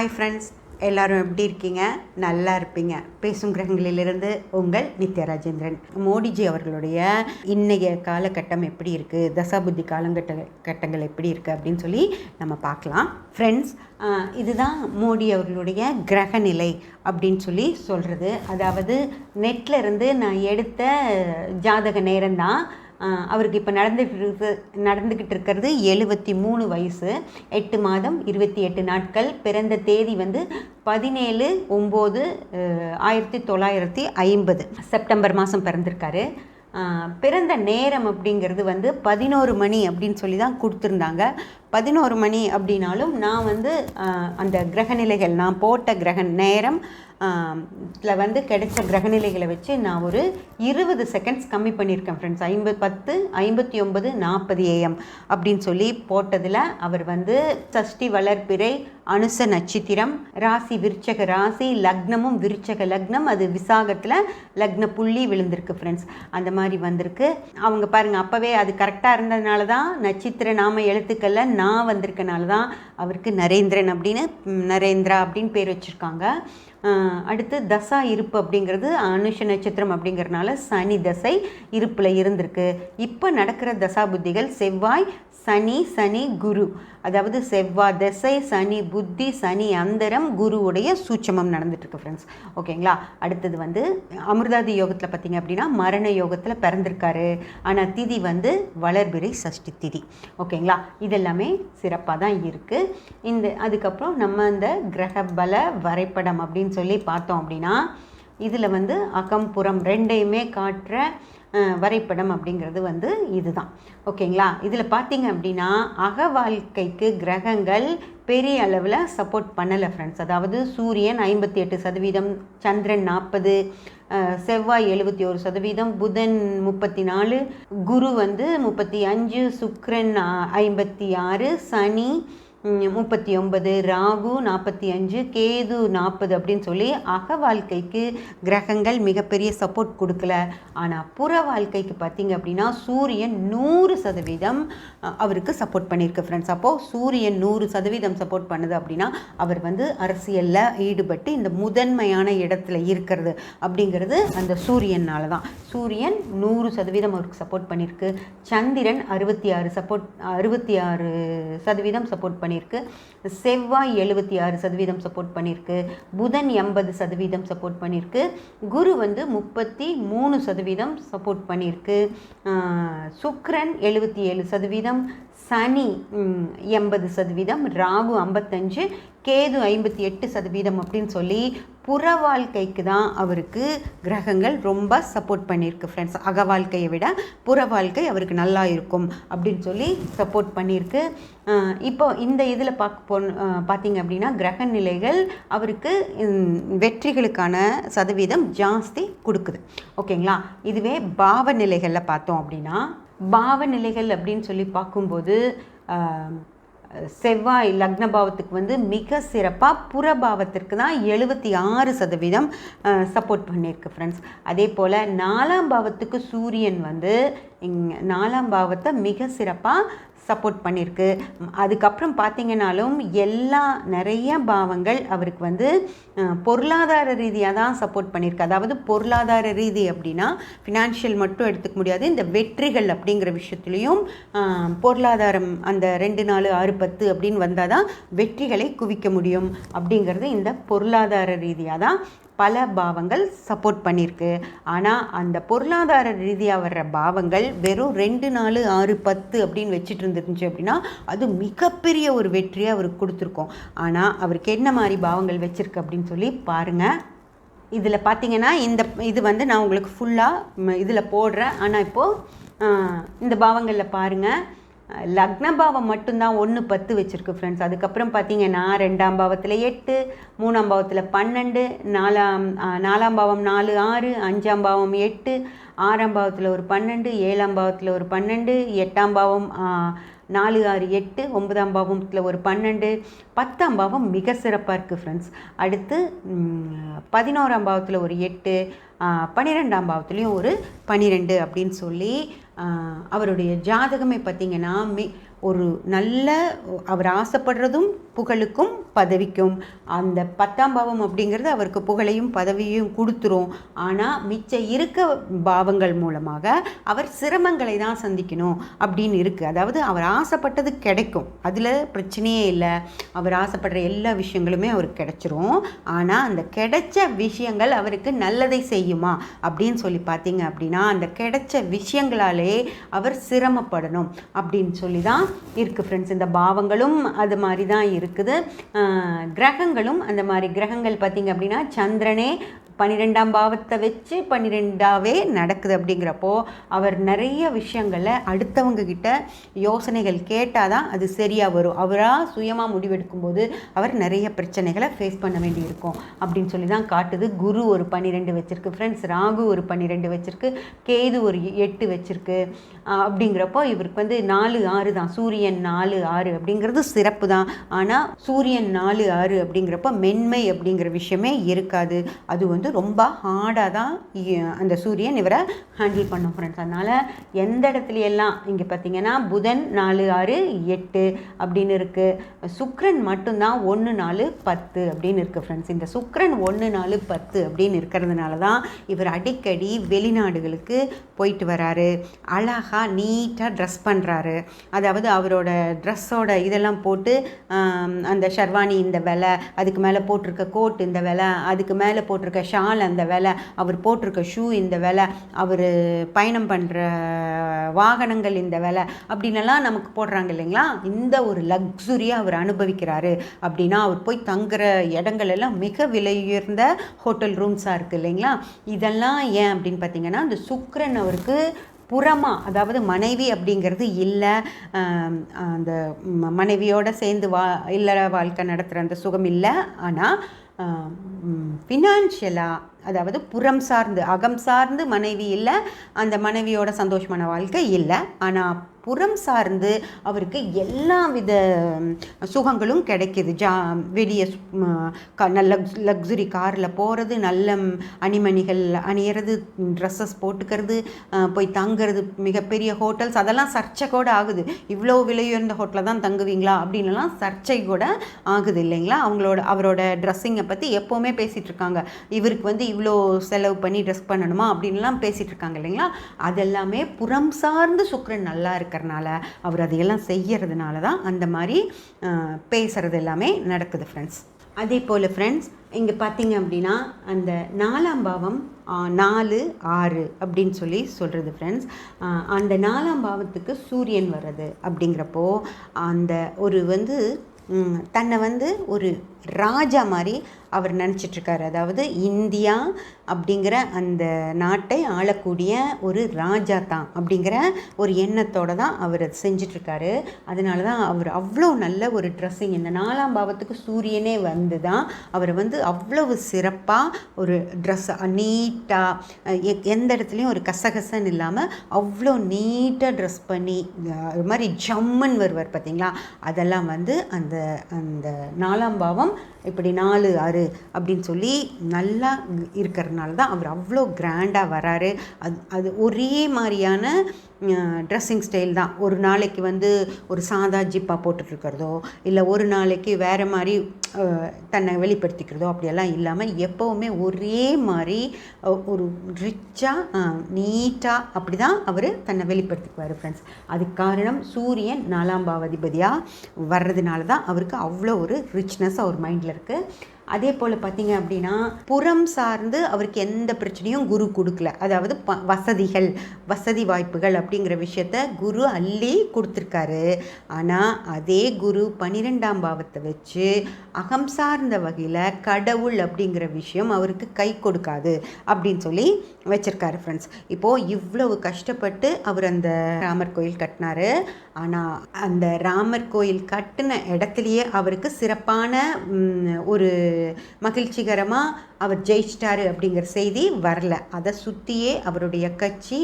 Hi friends, எல்லோரும் எப்படி இருக்கீங்க? நல்லா இருப்பீங்க. பேசும் கிரகங்களிலிருந்து உங்கள் நித்யா ராஜேந்திரன். மோடிஜி அவர்களுடைய இன்றைய காலகட்டம் எப்படி இருக்குது, தசாபுத்தி கட்டங்கள் எப்படி இருக்குது அப்படின்னு சொல்லி நம்ம பார்க்கலாம். ஃப்ரெண்ட்ஸ், இதுதான் மோடி அவர்களுடைய கிரகநிலை அப்படின்னு சொல்லி சொல்கிறது. அதாவது நெட்டில் இருந்து நான் எடுத்த ஜாதக நேரம்தான். அவருக்கு இப்போ நடந்துக்கிட்டு இருக்கிறது 73 வயசு, 8 மாதம் 28 நாட்கள். பிறந்த தேதி வந்து 17/9/1950 செப்டம்பர் மாதம் பிறந்திருக்காரு. பிறந்த நேரம் அப்படிங்கிறது வந்து 11 மணி அப்படின்னு சொல்லி தான் கொடுத்துருந்தாங்க. 11 மணி அப்படின்னாலும் நான் வந்து அந்த கிரகநிலைகள் நான் போட்ட கிரக நேரம் வந்து கிடைச்ச கிரகநிலைகளை வச்சு நான் ஒரு 20 செகண்ட்ஸ் கம்மி பண்ணியிருக்கேன் ஃப்ரெண்ட்ஸ். 10:59:40 AM அப்படின்னு சொல்லி போட்டதில் அவர் வந்து சஷ்டி வளர்பிறை அனுச நட்சத்திரம், ராசி விருச்சக ராசி, லக்னமும் விருச்சக லக்னம், அது விசாகத்தில் லக்ன புள்ளி விழுந்திருக்கு ஃப்ரெண்ட்ஸ். அந்த மாதிரி வந்திருக்கு. அவங்க பாருங்கள், அப்போவே அது கரெக்டாக இருந்ததுனால தான் நட்சத்திர நாம எழுத்துக்களில் நான் வந்திருக்கனால தான் அவருக்கு நரேந்திரா அப்படின்னு பேர் வச்சுருக்காங்க. அடுத்து தசா இருப்பு அப்படிங்கிறது அனுஷ நட்சத்திரம் அப்படிங்கிறதுனால சனி தசை இருப்பில் இருந்திருக்கு. இப்போ நடக்கிற தசா புத்திகள் செவ்வாய் சனி குரு, அதாவது செவ்வாய் தசை, சனி புத்தி, சனி அந்தரம், குருவுடைய சூட்சமம் நடந்துட்டுருக்கு ஃப்ரெண்ட்ஸ். ஓகேங்களா? அடுத்தது வந்து அமிர்தாதி யோகத்தில் பார்த்திங்க அப்படின்னா மரண யோகத்தில் பிறந்திருக்காரு. ஆனால் திதி வந்து வளர்பிறை சஷ்டி திதி. ஓகேங்களா? இதெல்லாமே சிறப்பாக தான் இருக்குது. அதுக்கப்புறம் நம்ம இந்த கிரக பல வரைபடம் அப்படின்னு சொல்லி பார்த்தோம் அப்படின்னா இதில் வந்து அகம்புறம் ரெண்டையுமே காட்டுற வரைபடம் அப்படிங்கிறது வந்து இதுதான். ஓகேங்களா? இதில் பார்த்தீங்க அப்படின்னா அக வாழ்க்கைக்கு கிரகங்கள் பெரிய அளவில் சப்போர்ட் பண்ணலை ஃப்ரெண்ட்ஸ். அதாவது சூரியன் 58%, சந்திரன் 40%, செவ்வாய் 71%, புதன் 34%, குரு வந்து 35%, சுக்கிரன் 56%, சனி 39%, ராகு 45%, கேது 40% அப்படின்னு சொல்லி அக வாழ்க்கைக்கு கிரகங்கள் மிகப்பெரிய சப்போர்ட் கொடுக்கல. ஆனால் புற வாழ்க்கைக்கு பார்த்திங்க அப்படின்னா சூரியன் 100% அவருக்கு சப்போர்ட் பண்ணியிருக்கு ஃப்ரெண்ட்ஸ். அப்போது சூரியன் 100% சப்போர்ட் பண்ணுது அப்படின்னா அவர் வந்து அரசியலில் ஈடுபட்டு இந்த முதன்மையான இடத்துல இருக்கிறது அப்படிங்கிறது அந்த சூரியனால் தான். சூரியன் 100% அவருக்கு சப்போர்ட் பண்ணியிருக்கு. சந்திரன் 66% சப்போர்ட் பண்ணியிருக்கு. செவ்வாய் 76% சப்போர்ட் பண்ணியிருக்கு. புதன் 80% சப்போர்ட் பண்ணியிருக்கு. குரு வந்து 33% சப்போர்ட் பண்ணியிருக்கு. சுக்கிரன் 77%, சனி 80%, ராகு 55%, கேது 58% அப்படின்னு சொல்லி புற வாழ்க்கைக்கு தான் அவருக்கு கிரகங்கள் ரொம்ப சப்போர்ட் பண்ணியிருக்கு ஃப்ரெண்ட்ஸ். அக வாழ்க்கையை விட புற வாழ்க்கை அவருக்கு நல்லா இருக்கும் அப்படின்னு சொல்லி சப்போர்ட் பண்ணியிருக்கு. இப்போ இந்த இதில் பார்த்தீங்க அப்படின்னா கிரக நிலைகள் அவருக்கு வெற்றிகளுக்கான சதவீதம் ஜாஸ்தி கொடுக்குது. ஓகேங்களா? இதுவே பாவ நிலைகளில் பார்த்தோம் அப்படின்னா பாவ நிலைகள் அப்படின்னு சொல்லி பார்க்கும்போது செவ்வாய் லக்னபாவத்துக்கு வந்து மிக சிறப்பாக புறபாவத்திற்கு தான் 76% சப்போர்ட் பண்ணியிருக்கு ஃப்ரெண்ட்ஸ். அதே போல் 4ஆம் பாவத்துக்கு சூரியன் வந்து 4ஆம் பாவத்தை மிக சிறப்பாக சப்போர்ட் பண்ணியிருக்கு. அதுக்கப்புறம் பார்த்திங்கனாலும் நிறைய பாவங்கள் அவருக்கு வந்து பொருளாதார ரீதியாக தான் சப்போர்ட் பண்ணியிருக்கு. அதாவது பொருளாதார ரீதி அப்படின்னா ஃபினான்ஷியல் மட்டும் எடுத்துக்க முடியாது. இந்த வெற்றிகள் அப்படிங்கிற விஷயத்துலேயும் பொருளாதாரம் அந்த 2, 4, 6, 10 அப்படின்னு வந்தால் தான் வெற்றிகளை குவிக்க முடியும். அப்படிங்கிறது இந்த பொருளாதார ரீதியாக தான் பல பாவங்கள் சப்போர்ட் பண்ணியிருக்கு. ஆனால் அந்த பொருளாதார ரீதியாக வர்ற பாவங்கள் வெறும் 2, 4, 6, 10 அப்படின்னு வச்சுட்டு இருந்துருந்துச்சு அப்படின்னா அது மிகப்பெரிய ஒரு வெற்றியை அவருக்கு கொடுத்துருக்கோம். ஆனால் அவருக்கு என்ன மாதிரி பாவங்கள் வச்சுருக்கு அப்படின்னு சொல்லி பாருங்கள். இதில் பார்த்தீங்கன்னா இது வந்து நான் உங்களுக்கு ஃபுல்லாக இதில் போடுறேன். ஆனால் இப்போது இந்த பாவங்களில் பாருங்கள், லக்னபாவம் மட்டும்தான் 1, 10 வச்சுருக்கு ஃப்ரெண்ட்ஸ். அதுக்கப்புறம் பார்த்தீங்கன்னா 2ஆம் பாவத்தில் 8, 3ஆம் பாவத்தில் 12, 4ஆம் பாவம் 4, 6, 5ஆம் பாவம் 8, 6ஆம் பாவத்தில் ஒரு 12, 7ஆம் பாவத்தில் ஒரு 12, 8ஆம் பாவம் 4, 6, 8, 9ஆம் பாவத்தில் ஒரு 12, 10ஆம் பாவம் மிக சிறப்பாக இருக்குது ஃப்ரெண்ட்ஸ். அடுத்து 11ஆம் பாவத்தில் ஒரு 8, 12ஆம் பாவத்துலேயும் ஒரு 12 அப்படின்னு சொல்லி அவருடைய ஜாதகமே பார்த்திங்கன்னா ஒரு நல்ல அவர் ஆசைப்படுறதும் புகழுக்கும் பதவிக்கும். அந்த 10ஆம் பாவம் அப்படிங்கிறது அவருக்கு புகழையும் பதவியும் கொடுத்துரும். ஆனால் மிச்ச இருக்க பாவங்கள் மூலமாக அவர் சிரமங்களை தான் சந்திக்கணும் அப்படின்னு இருக்குது. அதாவது அவர் ஆசைப்பட்டது கிடைக்கும், அதில் பிரச்சனையே இல்லை. அவர் ஆசைப்படுற எல்லா விஷயங்களுமே அவருக்கு கிடைச்சிரும். ஆனால் அந்த கிடைச்ச விஷயங்கள் அவருக்கு நல்லதை செய்யுமா அப்படின்னு சொல்லி பார்த்தீங்க அப்படின்னா அந்த கிடைச்ச விஷயங்களாலே அவர் சிரமப்படணும் அப்படின்னு சொல்லி தான் இருக்குது ஃப்ரெண்ட்ஸ். இந்த பாவங்களும் அது மாதிரி தான் இருக்குது. கிரகங்களும் அந்த மாதிரி. கிரகங்கள் பார்த்திங்க அப்படின்னா சந்திரனே 12ஆம் பாவத்தை வச்சு 12ஆவே நடக்குது. அப்படிங்கிறப்போ அவர் நிறைய விஷயங்களை அடுத்தவங்க கிட்ட யோசனைகள் கேட்டால் தான் அது சரியாக வரும். அவராக சுயமாக முடிவெடுக்கும்போது அவர் நிறைய பிரச்சனைகளை ஃபேஸ் பண்ண வேண்டி இருக்கும் அப்படின்னு சொல்லி தான் காட்டுது. குரு ஒரு 12 வச்சுருக்கு ஃப்ரெண்ட்ஸ், ராகு ஒரு 12 வச்சுருக்கு, கேது ஒரு 8 வச்சுருக்கு. அப்படிங்கிறப்போ இவருக்கு வந்து 4 6 தான். சூரியன் 4 6 அப்படிங்கிறது சிறப்பு தான். ஆனால் சூரியன் 4 6 அப்படிங்கிறப்ப மென்மை அப்படிங்கிற விஷயமே இருக்காது. அது வந்து ரொம்ப ஹார்டாக தான் அந்த சூரியன் இவரை ஹேண்டில் பண்ணும் ஃப்ரெண்ட்ஸ். அதனால் எந்த இடத்துலையெல்லாம் இங்கே பார்த்தீங்கன்னா புதன் 4 6 8 அப்படின்னு இருக்குது. சுக்கிரன் மட்டும்தான் 1 4 10 அப்படின்னு இருக்குது ஃப்ரெண்ட்ஸ். இந்த சுக்கிரன் 1 4 10 அப்படின்னு இருக்கிறதுனால தான் இவர் அடிக்கடி வெளிநாடுகளுக்கு போயிட்டு வராரு. அழகாக நீட்டாக ட்ரெஸ் பண்ணுறாரு. அதாவது அவரோட ட்ரெஸ்ஸோட இதெல்லாம் போட்டு அந்த ஷர்வானி இந்த விலை, அதுக்கு மேலே போட்டிருக்க கோட் இந்த விலை, அதுக்கு மேலே போட்டிருக்க ஷால் அந்த விலை, அவர் போட்டிருக்க ஷூ இந்த விலை, அவர் பயணம் பண்ணுற வாகனங்கள் இந்த விலை அப்படின்னெல்லாம் நமக்கு போடுறாங்க இல்லைங்களா. இந்த ஒரு லக்ஸுரியாக அவர் அனுபவிக்கிறாரு அப்படின்னா அவர் போய் தங்குற இடங்கள் எல்லாம் மிக விலையுயர்ந்த ஹோட்டல் ரூம்ஸாக இருக்குது இல்லைங்களா. இதெல்லாம் ஏன் அப்படின்னு பார்த்தீங்கன்னா அந்த சுக்கிரன் அவருக்கு புறமாக, அதாவது மனைவி அப்படிங்கிறது இல்லை, அந்த மனைவியோடு சேர்ந்து இல்லற வாழ்க்கை நடத்துகிற அந்த சுகம் இல்லை. ஆனால் ஃபினான்ஷியலாக, அதாவது புறம் சார்ந்து, அகம் சார்ந்து மனைவி இல்லை, அந்த மனைவியோட சந்தோஷமான வாழ்க்கை இல்லை. ஆனால் புறம் சார்ந்து அவருக்கு எல்லா வித சுகங்களும் கிடைக்கிது. வெளியே நல்ல லக்ஸுரி காரில் போகிறது, நல்ல அணிமணிகள் அணியிறது, ட்ரெஸ்ஸஸ் போட்டுக்கிறது, போய் தங்குறது, மிகப்பெரிய ஹோட்டல்ஸ், அதெல்லாம் சர்ச்சை கூட ஆகுது. இவ்வளோ விலையுயர்ந்த ஹோட்டலில் தான் தங்குவீங்களா அப்படின்லாம் சர்ச்சை கூட ஆகுது இல்லைங்களா. அவரோட ட்ரெஸ்ஸிங்கை பற்றி எப்போவுமே பேசிகிட்டு இருக்காங்க. இவருக்கு வந்து இவ்வளோ செலவு பண்ணி ட்ரெஸ் பண்ணணுமா அப்படின்லாம் பேசிகிட்டு இருக்காங்க இல்லைங்களா. அதெல்லாமே புறம் சார்ந்து சுக்கிரன் நல்லா இருக்கிறனால அவர் அதையெல்லாம் செய்யறதுனால தான் அந்த மாதிரி பேசுகிறது எல்லாமே நடக்குது ஃப்ரெண்ட்ஸ். அதே போல் ஃப்ரெண்ட்ஸ் இங்கே பார்த்தீங்க அப்படின்னா அந்த 4ஆம் பாவம் 4 6 அப்படின்னு சொல்லி சொல்கிறது ஃப்ரெண்ட்ஸ். அந்த 4ஆம் பாவத்துக்கு சூரியன் வர்றது அப்படிங்கிறப்போ அந்த ஒரு வந்து தன்னை வந்து ஒரு ராஜா மாதிரி அவர் நினச்சிட்ருக்காரு. அதாவது இந்தியா அப்படிங்கிற அந்த நாட்டை ஆளக்கூடிய ஒரு ராஜா தான் அப்படிங்கிற ஒரு எண்ணத்தோடு தான் அவர் அதை செஞ்சிட்ருக்காரு. அதனால தான் அவர் அவ்வளோ நல்ல ஒரு ட்ரெஸ்ஸிங், இந்த 4ஆம் பாவத்துக்கு சூரியனே வந்து தான் அவரை வந்து அவ்வளவு சிறப்பாக ஒரு ட்ரெஸ் நீட்டாக, எந்த இடத்துலையும் ஒரு கசகசன்னு இல்லாமல் அவ்வளோ நீட்டாக ட்ரெஸ் பண்ணி ஒரு மாதிரி ஜம்முன்னு வருவார் பார்த்தீங்களா. அதெல்லாம் வந்து அந்த அந்த 4ஆம் பாவம் இப்படி 4 6 அப்படின்னு சொல்லி நல்லா இருக்கிறதுனால தான் அவர் அவ்வளோ கிராண்டாக வராரு. அது ஒரே மாதிரியான ட்ரெஸ்ஸிங் ஸ்டைல் தான். ஒரு நாளைக்கு வந்து ஒரு சாதா ஜிப்பாக போட்டுட்ருக்கிறதோ, இல்லை ஒரு நாளைக்கு வேறு மாதிரி தன்னை வெளிப்படுத்திக்கிறதோ அப்படியெல்லாம் இல்லாமல் எப்போவுமே ஒரே மாதிரி ஒரு ரிச்சாக நீட்டாக அப்படி தான் அவர் தன்னை வெளிப்படுத்திக்குவார் ஃப்ரெண்ட்ஸ். அதுக்கு காரணம் சூரியன் 4ஆம் பாவாதிபதியாக வர்றதுனால தான் அவருக்கு அவ்வளோ ஒரு ரிச்னஸ் அவர் மைண்டில் இருக்குது. அதே போல் பார்த்திங்க அப்படின்னா புறம் சார்ந்து அவருக்கு எந்த பிரச்சனையும் குரு கொடுக்கல. அதாவது வசதி வாய்ப்புகள் அப்படிங்கிற விஷயத்த குரு அள்ளி கொடுத்துருக்காரு. ஆனால் அதே குரு 12ஆம் பாவத்தை வச்சு அகம் சார்ந்த வகையில் கடவுள் அப்படிங்கிற விஷயம் அவருக்கு கை கொடுக்காது அப்படின்னு சொல்லி வச்சுருக்காரு ஃப்ரெண்ட்ஸ். இப்போது இவ்வளவு கஷ்டப்பட்டு அவர் அந்த ராமர் கோயில் கட்டினார். ஆனால் அந்த ராமர் கோயில் கட்டின இடத்துலையே அவருக்கு சிறப்பான ஒரு மகிழ்ச்சிகரமாக அவர் ஜெயிச்சிட்டாரு அப்படிங்கிற செய்தி வரல. அதை சுற்றியே அவருடைய கட்சி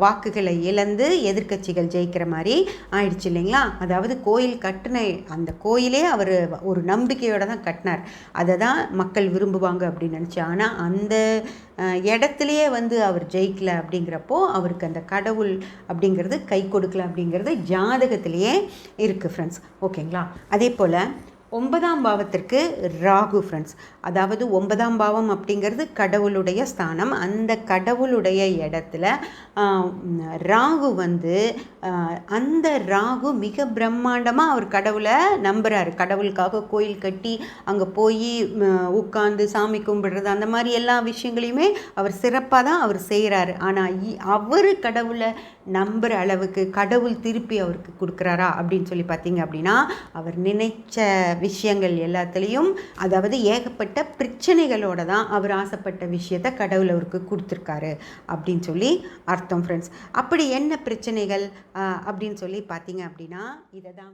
வாக்குகளை இழந்து எதிர்க்கட்சிகள் ஜெயிக்கிற மாதிரி ஆயிடுச்சு இல்லைங்களா. அதாவது கோயில் கட்டின அந்த கோயிலே அவர் ஒரு நம்பிக்கையோடு தான் கட்டினார். அதை தான் மக்கள் விரும்புவாங்க அப்படின்னு நினச்சி. ஆனால் அந்த இடத்துலையே வந்து அவர் ஜெயிக்கலை அப்படிங்கிறப்போ அவருக்கு அந்த கடவுள் அப்படிங்கிறது கை கொடுக்கல அப்படிங்கிறது ஜாதகத்திலேயே இருக்குது ஃப்ரெண்ட்ஸ். ஓகேங்களா. அதே போல் 9ஆம் பாவத்திற்கு ராகு ஃப்ரெண்ட்ஸ். அதாவது 9ஆம் பாவம் அப்படிங்கிறது கடவுளுடைய ஸ்தானம். அந்த கடவுளுடைய இடத்துல ராகு வந்து அந்த ராகு மிக பிரம்மாண்டமாக அவர் கடவுளை நம்புகிறாரு. கடவுளுக்காக கோயில் கட்டி அங்கே போய் உட்காந்து சாமி கும்பிடுறது அந்த மாதிரி எல்லா விஷயங்களையுமே அவர் சிறப்பாக தான் அவர் செய்கிறாரு. ஆனால் அவர் கடவுளை நம்புகிற அளவுக்கு கடவுள் திருப்பி அவருக்கு கொடுக்குறாரா அப்படின்னு சொல்லி பார்த்தீங்க அப்படின்னா, அவர் நினைச்ச விஷயங்கள் எல்லாத்துலேயும் அதாவது ஏகப்பட்ட பிரச்சனைகளோட தான் அவர் ஆசைப்பட்ட விஷயத்தை கடவுள் அவருக்கு கொடுத்துருக்காரு அப்படின்னு சொல்லி அர்த்தம் ஃப்ரெண்ட்ஸ். அப்படி என்ன பிரச்சனைகள் அப்படின்னு சொல்லி பார்த்தீங்க அப்படின்னா, இதை தான்